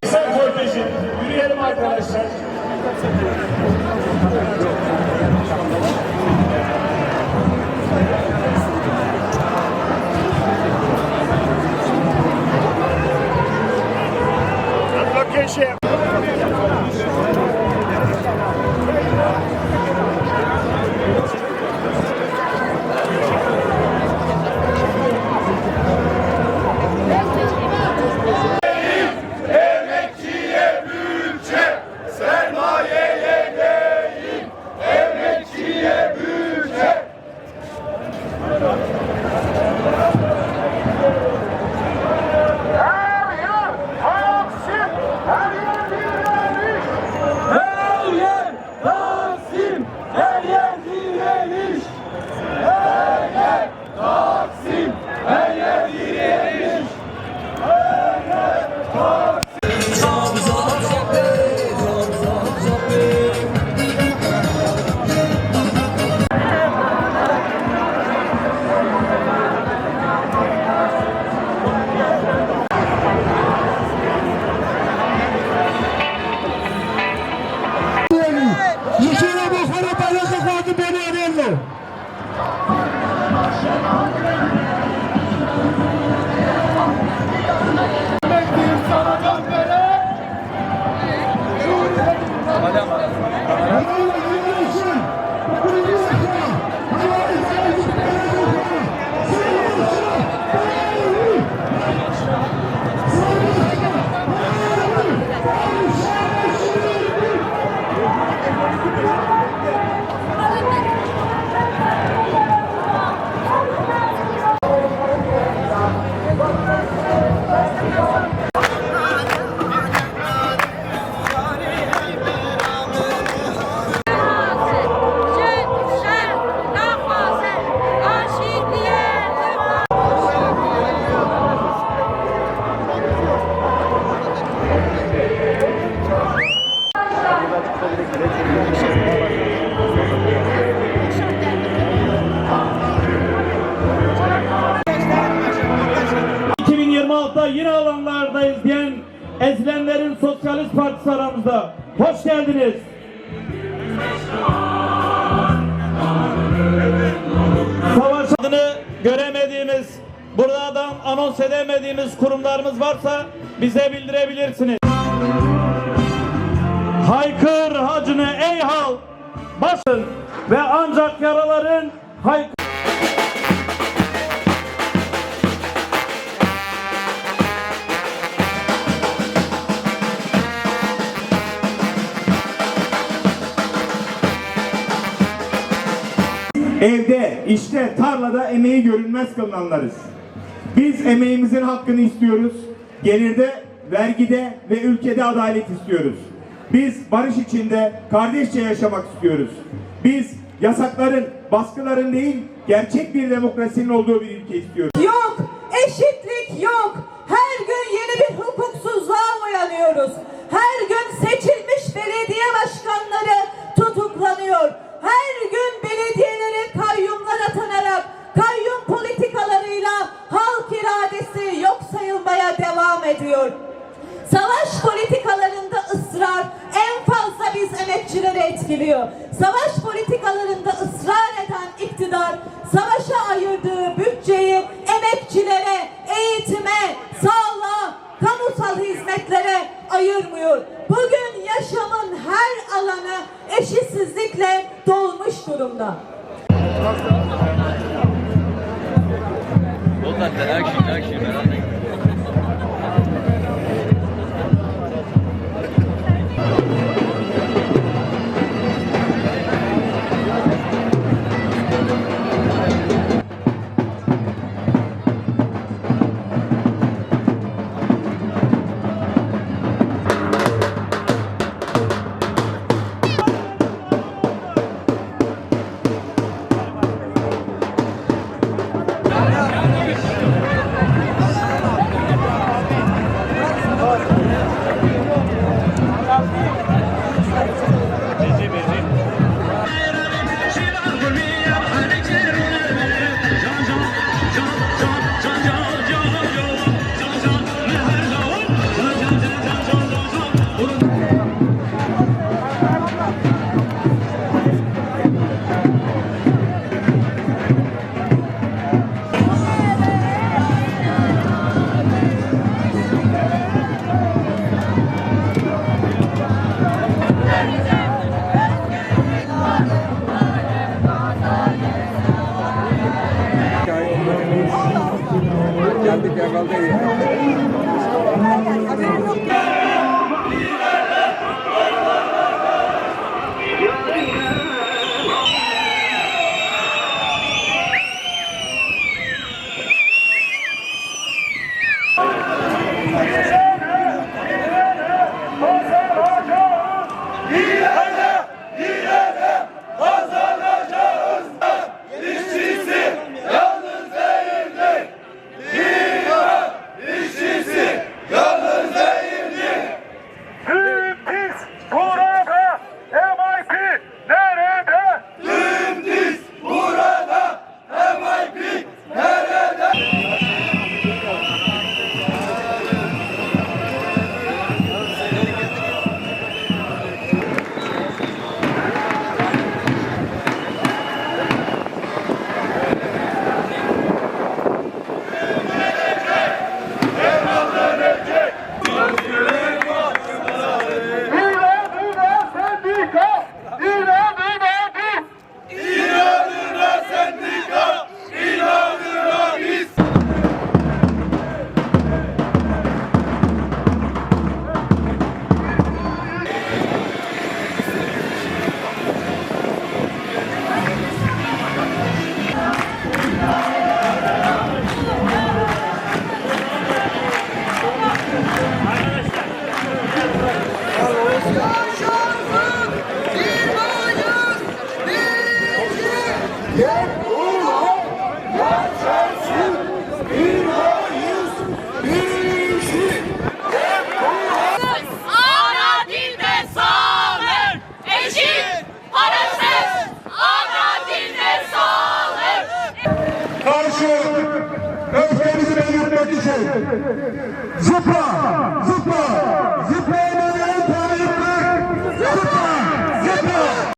Sen korteji, yürüyelim arkadaşlar. Location. Yine alanlardayız diyen ezilenlerin Sosyalist Partisi aramızda. Hoş geldiniz. Savaş adını göremediğimiz, buradan anons edemediğimiz kurumlarımız varsa bize bildirebilirsiniz. Haykır hacını ey halk, basın ve ancak yaraların haykır. Evde, işte, tarlada emeği görünmez kılınanlarız. Biz emeğimizin hakkını istiyoruz. Gelirde, vergide ve ülkede adalet istiyoruz. Biz barış içinde kardeşçe yaşamak istiyoruz. Biz yasakların, baskıların değil, gerçek bir demokrasinin olduğu bir ülke istiyoruz. Yok, eşitlik yok. Her gün yeni bir hukuksuzluğa uyanıyoruz. Her gün seçilmiş belediye başkanları tutuklanıyor. Her gün belediyelere kayyumlar atanarak kayyum politikalarıyla halk iradesi yok sayılmaya devam ediyor. Savaş politikalarında ısrar en fazla biz emekçileri etkiliyor. Savaş politikalarında ısrar eden iktidar savaşa ayırdığı bütçeyi emekçilere, eğitime, sağlığa, kamusal hizmetlere ayırmıyor. Bugün yaşamın her alanı eşitsizlikle dolmuş durumda. Geldik yakaldayız. Karşı öfkemizi belirtmek için zıpla, zıpla, zıplayanların tarihinde zıpla, zıpla.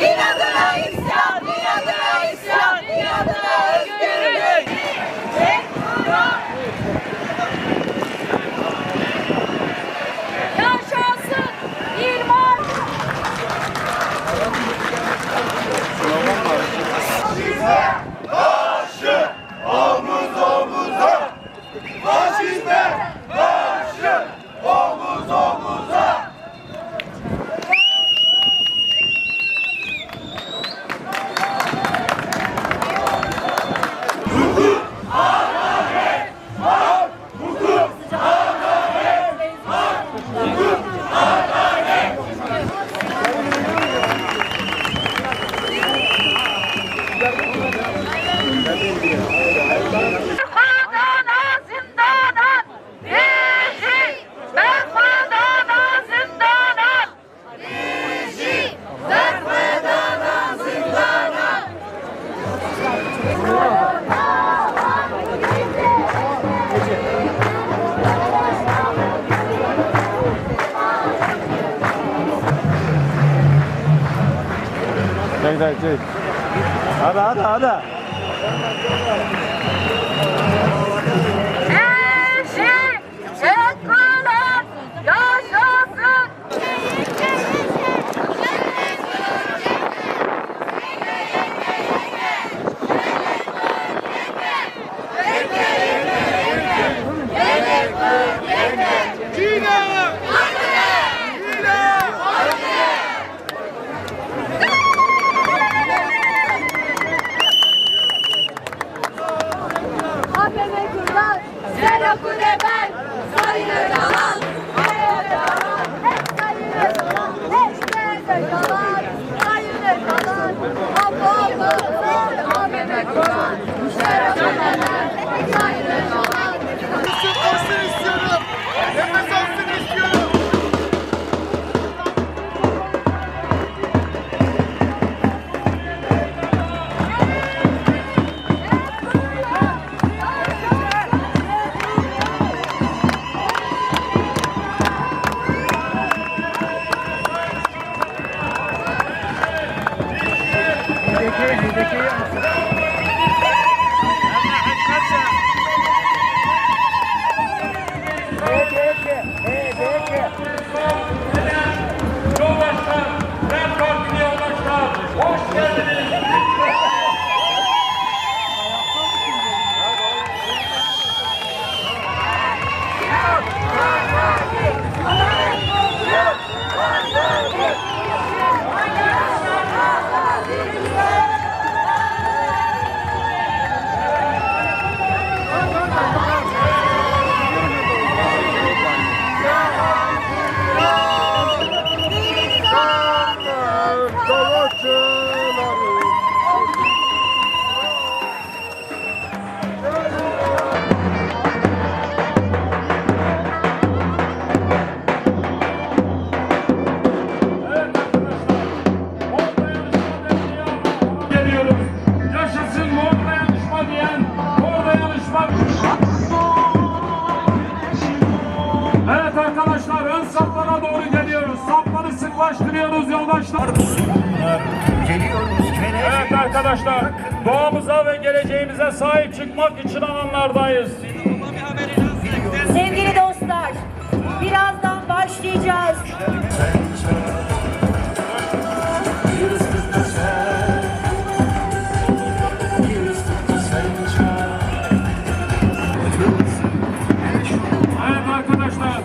İnadına isyan, inadına isyan, inadına özgürlük. Yaşasın İrman. Karşı omuz omuza, faşizme karşı omuz omuza. Hadi. arkadaşlar ön saflara doğru geliyoruz. Safları sıklaştırıyoruz yoldaşlar. Evet arkadaşlar, doğamıza ve geleceğimize sahip çıkmak için alanlardayız. Sevgili dostlar, birazdan başlayacağız. Evet arkadaşlar.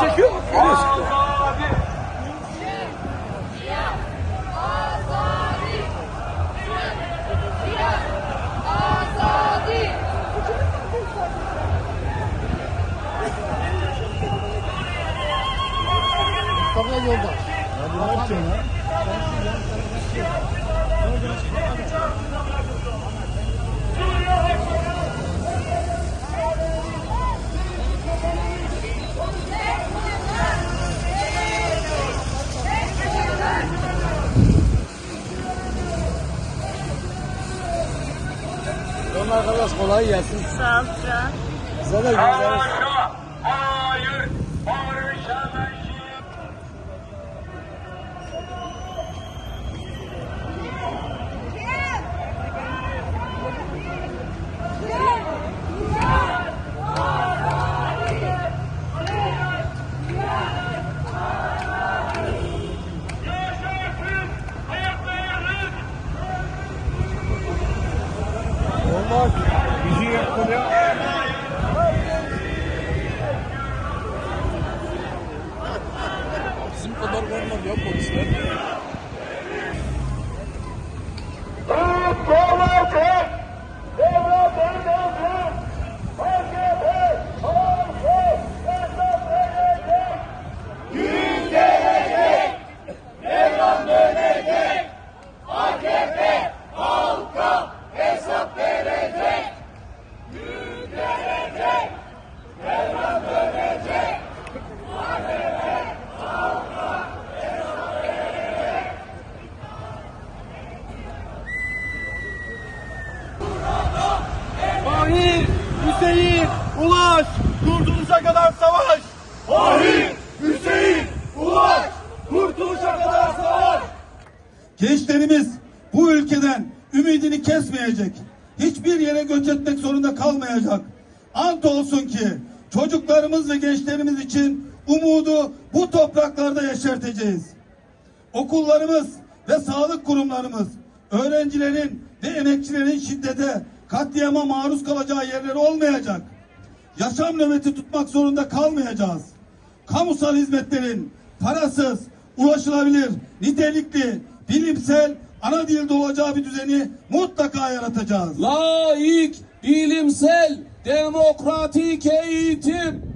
Çekiyor mu? Arkadaş kolay gelsin. Sağ ol Can. Size de güzel. Hayır, barışa Olmaz. Bizi yapıyor. Bizim kadar olmaz ya polisler. Mahir, Hüseyin, Ulaş, kurtuluşa kadar savaş! Mahir, Hüseyin, Ulaş, kurtuluşa kadar savaş! Gençlerimiz bu ülkeden ümidini kesmeyecek. Hiçbir yere göç etmek zorunda kalmayacak. ant olsun ki çocuklarımız ve gençlerimiz için umudu bu topraklarda yeşerteceğiz. Okullarımız ve sağlık kurumlarımız öğrencilerin ve emekçilerin şiddete, katliama maruz kalacağı yerler olmayacak. Yaşam nöbeti tutmak zorunda kalmayacağız. Kamusal hizmetlerin parasız, ulaşılabilir, nitelikli, bilimsel, ana dilde olacağı bir düzeni mutlaka yaratacağız. Laik, bilimsel, demokratik eğitim.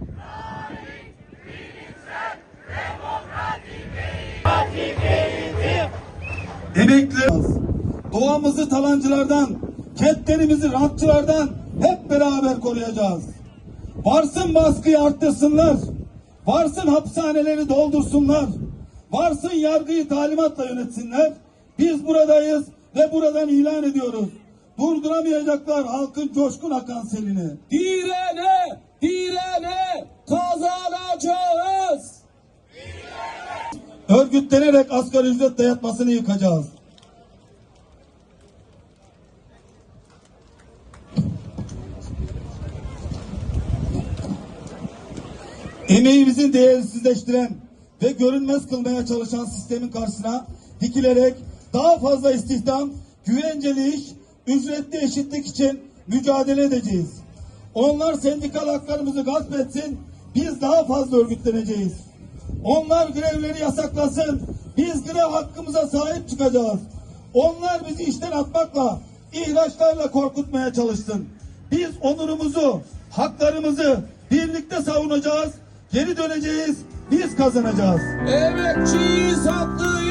Emekliyiz. Doğamızı talancılardan, kentlerimizi rantçılardan hep beraber koruyacağız. Varsın baskıyı arttırsınlar, varsın hapishaneleri doldursunlar, varsın yargıyı talimatla yönetsinler. Biz buradayız ve buradan ilan ediyoruz. Durduramayacaklar halkın coşkun akan selini. Direne, direne kazanacağız. Örgütlenerek asgari ücret dayatmasını yıkacağız. Emeğimizin değersizleştiren ve görünmez kılmaya çalışan sistemin karşısına dikilerek daha fazla istihdam, güvenceli iş, ücretli eşitlik için mücadele edeceğiz. Onlar sendikal haklarımızı gasp etsin, biz daha fazla örgütleneceğiz. Onlar grevleri yasaklasın, biz grev hakkımıza sahip çıkacağız. Onlar bizi işten atmakla, ihraçlarla korkutmaya çalışsın. Biz onurumuzu, haklarımızı birlikte savunacağız, geri döneceğiz, biz kazanacağız. Emekçiyiz, haklıyız.